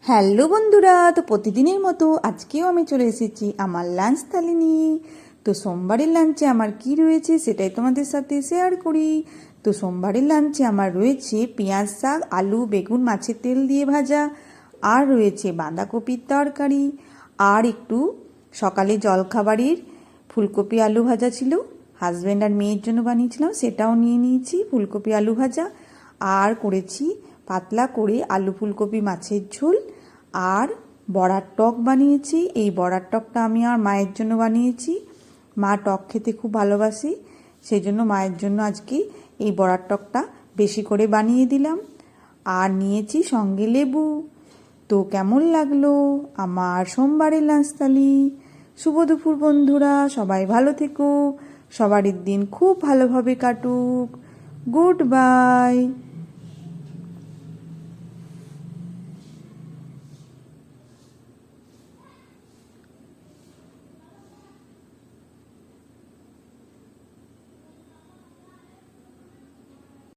Hello বন্ধুরা, তো প্রতিদিনের মতো আজকেও আমি চলে এসেছি আমার লাঞ্চ থালি নিয়ে। তো সোমবারের লাঞ্চে আমার কি রয়েছে সেটাই তোমাদের সাথে শেয়ার করি। তো সোমবারের লাঞ্চে আমার রয়েছে পেঁয়াজ শাক, আলু, বেগুন, মাছের তেল দিয়ে ভাজা, আর রয়েছে বাঁধাকপির তরকারি, আর একটু সকালে জলখাবারের ফুলকপি আলু ভাজা ছিল, হাজব্যান্ড আর মেয়ের জন্য বানিয়েছিলাম, সেটাও নিয়ে নিয়েছি, ফুলকপি আলু ভাজা। আর করেছি পাতলা করে আলু ফুলকপি মাছের ঝোল, আর বড়ার টক বানিয়েছি। এই বড়ার টকটা আমি আর মায়ের জন্য বানিয়েছি। মা টক খেতে খুব ভালোবাসে, সেই জন্য মায়ের জন্য আজকে এই বড়ার টকটা বেশি করে বানিয়ে দিলাম। আর নিয়েছি সঙ্গে লেবু। তো কেমন লাগলো আমার সোমবারের লাঞ্চ থালি? শুভ দুপুর বন্ধুরা, সবাই ভালো থেকো, সবারই দিন খুব ভালোভাবে কাটুক। Good bye.